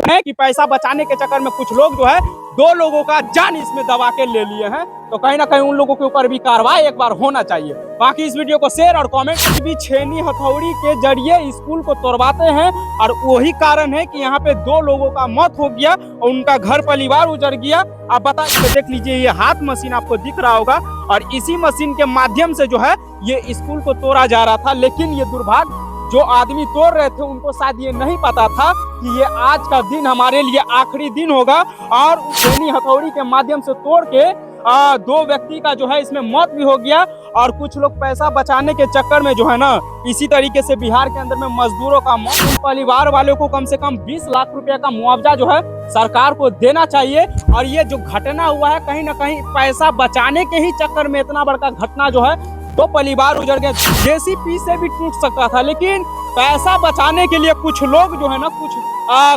है कि पैसा बचाने के चक्कर में कुछ लोग जो है 2 लोगों का जान इसमें दबा के ले लिए हैं। तो कहीं ना कहीं उन लोगों के ऊपर भी कार्रवाई एक बार होना चाहिए। बाकी इस वीडियो को शेयर और कमेंट भी छेनी हथौड़ी के जरिए स्कूल को तोड़वाते हैं और वही कारण है कि यहाँ पे 2 लोगों का मौत हो गया और उनका घर परिवार उजड़ गया। आप बताइए, देख लीजिए ये हाथ मशीन आपको दिख रहा होगा और इसी मशीन के माध्यम से जो है ये स्कूल को तोड़ा जा रहा था। लेकिन ये दुर्भाग्य जो आदमी तोड़ रहे थे उनको शायद ये नहीं पता था कि ये आज का दिन हमारे लिए आखिरी दिन होगा और छेनी हथौड़ी के माध्यम से तोड़ के 2 व्यक्ति का जो है इसमें मौत भी हो गया। और कुछ लोग पैसा बचाने के चक्कर में जो है ना इसी तरीके से बिहार के अंदर में मजदूरों का मौत, उन परिवार वालों को कम से कम 20 लाख रुपए का मुआवजा जो है सरकार को देना चाहिए। और ये जो घटना हुआ है कहीं ना कहीं पैसा बचाने के ही चक्कर में इतना बड़ा घटना जो है 2 परिवार उजड़ गए। जेसीबी से भी टूट सकता था लेकिन पैसा बचाने के लिए कुछ लोग जो है ना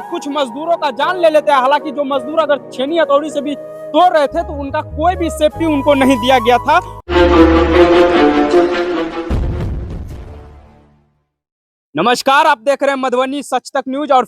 कुछ मजदूरों का जान ले लेते हैं। हालांकि जो मजदूर अगर छेनी हथौड़ी से भी तोड़ रहे थे तो उनका कोई भी सेफ्टी उनको नहीं दिया गया था। नमस्कार, आप देख रहे हैं मधुबनी सच तक न्यूज और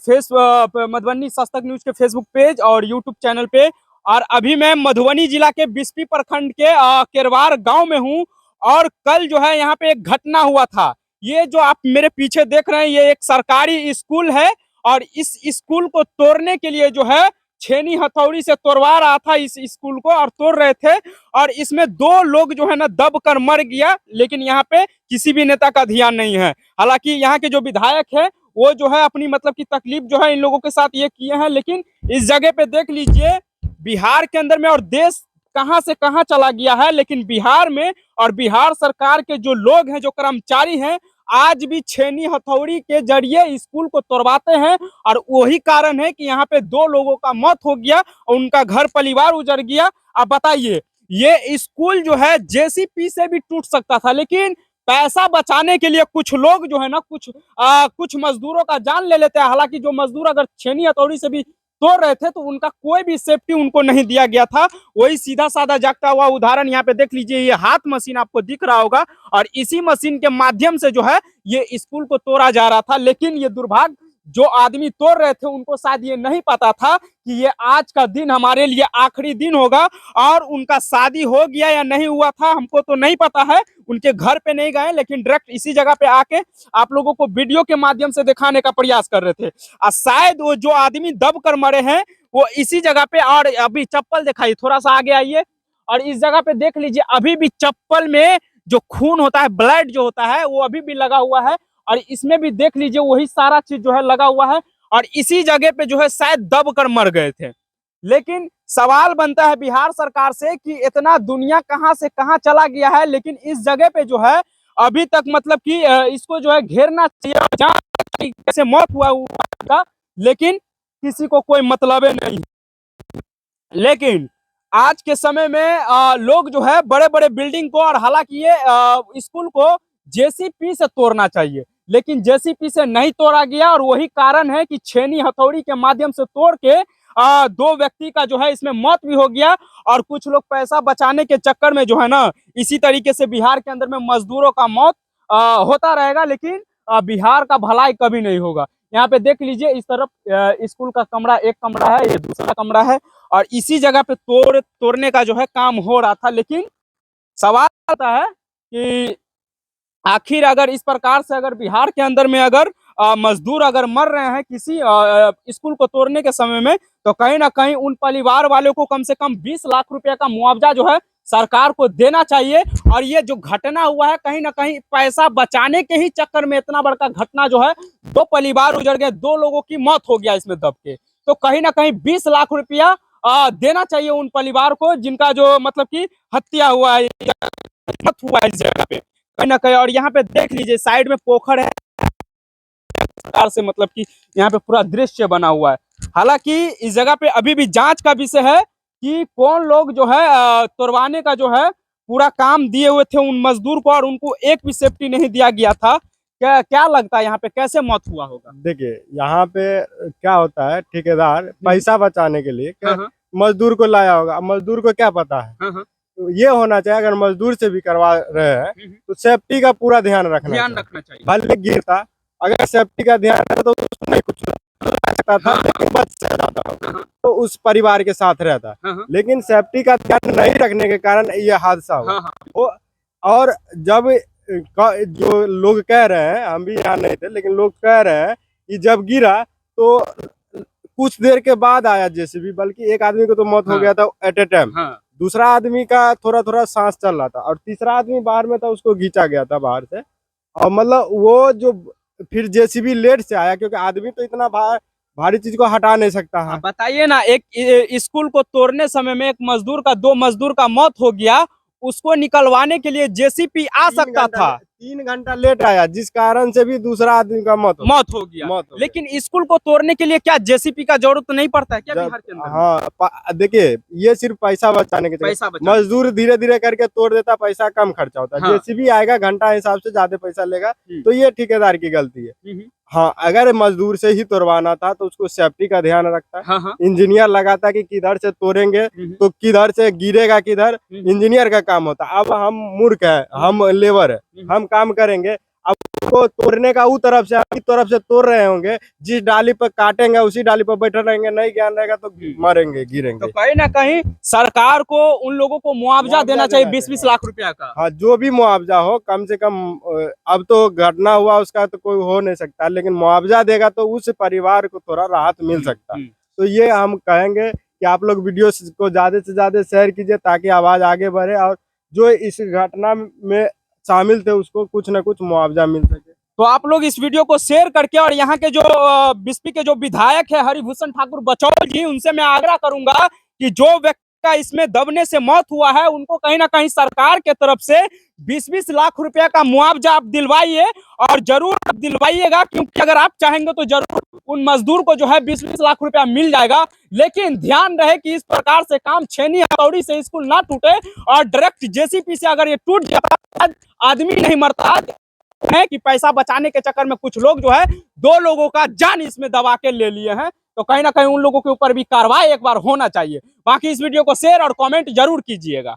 मधुबनी सच तक न्यूज के फेसबुक पेज और यूट्यूब चैनल पे। और अभी मैं मधुबनी जिला के बिस्फी प्रखंड के केरवार गांव में हूं और कल जो है यहाँ पे एक घटना हुआ था। ये जो आप मेरे पीछे देख रहे हैं ये एक सरकारी स्कूल है और इस स्कूल को तोड़ने के लिए जो है छेनी हथौड़ी से तोड़वा रहा था इस स्कूल को और तोड़ रहे थे और इसमें 2 लोग जो है ना दब कर मर गया। लेकिन यहाँ पे किसी भी नेता का ध्यान नहीं है। हालांकि यहाँ के जो विधायक है वो जो है अपनी मतलब की तकलीफ जो है इन लोगों के साथ ये किए हैं। लेकिन इस जगह पे देख लीजिए बिहार के अंदर में और देश कहां से कहां चला गया है, लेकिन बिहार में और बिहार सरकार के जो लोग हैं, जो कर्मचारी हैं, आज भी छेनी हथौड़ी के जरिए स्कूल को तोड़वाते हैं। और वही कारण है कि यहाँ पे 2 लोगों का मौत हो गया और उनका घर परिवार उजड़ गया। अब बताइए, ये स्कूल जो है जेसीबी से भी टूट सकता था लेकिन पैसा बचाने के लिए कुछ लोग जो है ना कुछ मजदूरों का जान ले लेते हैं। हालांकि जो मजदूर अगर छेनी हथौड़ी से भी तोड़ रहे थे तो उनका कोई भी सेफ्टी उनको नहीं दिया गया था। वही सीधा साधा जागता हुआ उदाहरण यहाँ पे देख लीजिए, ये हाथ मशीन आपको दिख रहा होगा और इसी मशीन के माध्यम से जो है ये स्कूल को तोड़ा जा रहा था। लेकिन ये दुर्भाग्य जो आदमी तोड़ रहे थे उनको शायद ये नहीं पता था कि ये आज का दिन हमारे लिए आखिरी दिन होगा। और उनका शादी हो गया या नहीं हुआ था हमको तो नहीं पता है, उनके घर पे नहीं गए, लेकिन डायरेक्ट इसी जगह पे आके आप लोगों को वीडियो के माध्यम से दिखाने का प्रयास कर रहे थे। और शायद वो जो आदमी दब कर मरे हैं वो इसी जगह पे। और अभी चप्पल दिखाइए, थोड़ा सा आगे आइए और इस जगह पे देख लीजिए अभी भी चप्पल में जो खून होता है, ब्लड जो होता है वो अभी भी लगा हुआ है। और इसमें भी देख लीजिए वही सारा चीज जो है लगा हुआ है और इसी जगह पे जो है शायद दब कर मर गए थे। लेकिन सवाल बनता है बिहार सरकार से कि इतना दुनिया कहां से कहां चला गया है, लेकिन इस जगह पे जो है अभी तक मतलब कि इसको जो है घेरना चाहिए। कैसे मौत हुआ लेकिन किसी को कोई मतलब नहीं। लेकिन आज के समय में लोग जो है बड़े बड़े बिल्डिंग को, और हालांकि ये स्कूल को जेसीबी से तोड़ना चाहिए लेकिन जेसीबी से नहीं तोड़ा गया। और वही कारण है कि छेनी हथौड़ी के माध्यम से तोड़ के 2 व्यक्ति का जो है इसमें मौत भी हो गया। और कुछ लोग पैसा बचाने के चक्कर में जो है ना इसी तरीके से बिहार के अंदर में मजदूरों का मौत होता रहेगा लेकिन बिहार का भलाई कभी नहीं होगा। यहाँ पे देख लीजिए इस तरफ स्कूल का कमरा, एक कमरा है, ये दूसरा कमरा है और इसी जगह पे तोड़ने का जो है काम हो रहा था। लेकिन सवाल आता है कि आखिर अगर इस प्रकार से अगर बिहार के अंदर में अगर मजदूर अगर मर रहे हैं किसी स्कूल को तोड़ने के समय में, तो कहीं ना कहीं उन परिवार वालों को कम से कम 20 लाख रुपए का मुआवजा जो है सरकार को देना चाहिए। और ये जो घटना हुआ है कहीं ना कहीं पैसा बचाने के ही चक्कर में इतना बड़ा घटना जो है 2 परिवार उजड़ गए, 2 लोगों की मौत हो गया इसमें दब के। तो कहीं ना कहीं 20 लाख रुपया देना चाहिए उन परिवार को जिनका जो मतलब की हत्या हुआ है, मौत हुआ है इस जगह पे कहीं ना कहीं। और यहाँ पे देख लीजिए साइड में पोखर है प्रकार से मतलब कि यहाँ पे पूरा दृश्य बना हुआ है। हालांकि इस जगह पे अभी भी जांच का विषय है कि कौन लोग जो है तोड़वाने का जो है पूरा काम दिए हुए थे उन मजदूर को और उनको एक भी सेफ्टी नहीं दिया गया था। क्या लगता है यहाँ पे कैसे मौत हुआ होगा? देखिए यहाँ पे क्या होता है, ठेकेदार पैसा बचाने के लिए मजदूर को लाया होगा। मजदूर को क्या पता है, तो ये होना चाहिए अगर मजदूर से भी करवा रहे हैं तो सेफ्टी का पूरा ध्यान रखना चाहिए। भले गिरता, अगर सेफ्टी का ध्यान है तो उसमें कुछ सकता था, लेकिन बच जाता तो उस परिवार के साथ रहता। लेकिन सेफ्टी का ध्यान नहीं रखने के कारण ये हादसा हुआ। और जब जो लोग कह रहे हैं, हम भी यहाँ नहीं थे, लेकिन लोग कह रहे हैं कि जब गिरा तो कुछ देर के बाद आया जेसीबी, बल्कि एक आदमी को तो मौत हो गया था एट ए टाइम, दूसरा आदमी का थोड़ा थोड़ा सांस चल रहा था, और तीसरा आदमी बाहर में था, उसको खींचा गया था बाहर से। और मतलब वो जो फिर जेसीबी लेट से आया, क्योंकि आदमी तो इतना भारी चीज को हटा नहीं सकता है। बताइए ना, एक स्कूल को तोड़ने समय में दो मजदूर का मौत हो गया, उसको निकलवाने के लिए जेसीबी आ सकता था, 3 घंटा लेट आया, जिस कारण से भी दूसरा आदमी का मौत हो गया। लेकिन स्कूल को तोड़ने के लिए क्या जेसीबी का जरूरत नहीं पड़ता है क्या बिहार के अंदर? हाँ, देखिए, ये सिर्फ पैसा बचाने के लिए, मजदूर धीरे धीरे करके तोड़ देता, पैसा कम खर्चा होता है। जेसीबी आएगा, घंटा हिसाब से ज्यादा पैसा लेगा, तो ये ठेकेदार की गलती है। हाँ, अगर मजदूर से ही तोड़वाना था तो उसको सेफ्टी का ध्यान रखता, इंजीनियर लगाता कि किधर से तोड़ेंगे तो किधर से गिरेगा, किधर, इंजीनियर का काम होता। अब हम मूर्ख है, हम लेबर है, हम काम करेंगे, अब को तोड़ने का उस तरफ से तोड़ रहे होंगे, जिस डाली पर काटेंगे उसी डाली पर बैठे रहेंगे, नहीं ज्ञान रहेगा तो मरेंगे, गिरेंगे। तो कहीं ना कहीं सरकार को उन लोगों को मुआवजा देना चाहिए, 20-20 लाख रुपया का। हाँ, जो भी मुआवजा हो, कम से कम, अब तो घटना हुआ उसका तो कोई हो नहीं सकता, लेकिन मुआवजा देगा तो उस परिवार को थोड़ा राहत मिल सकता। तो ये हम कहेंगे कि आप लोग वीडियो को ज्यादा से ज्यादा शेयर कीजिए, ताकि आवाज आगे बढ़े और जो इस घटना में शामिल थे उसको कुछ न कुछ मुआवजा मिल सके। तो आप लोग इस वीडियो को शेयर करके, और यहाँ के जो बिस्पी के जो विधायक है हरिभूषण ठाकुर बचौल जी, उनसे मैं आग्रह करूंगा कि जो व्यक्ति का इसमें दबने से मौत हुआ है, उनको कहीं ना कहीं सरकार के तरफ से 20-20 लाख रुपया का मुआवजा आप दिलवाइए, और जरूर आप दिलवाइएगा, क्योंकि अगर आप चाहेंगे तो जरूर उन मजदूर को जो है 20-20 लाख रुपया मिल जाएगा। लेकिन ध्यान रहे कि इस प्रकार से काम छेनी हथौड़ी से स्कूल ना टूटे, और डायरेक्ट जेसीबी से अगर ये टूट जाता, आदमी नहीं मरता है कि पैसा बचाने के चक्कर में कुछ लोग जो है 2 लोगों का जान इसमें दबा के ले लिए हैं। तो कहीं ना कहीं उन लोगों के ऊपर भी कार्रवाई एक बार होना चाहिए। बाकी इस वीडियो को शेयर और कमेंट जरूर कीजिएगा।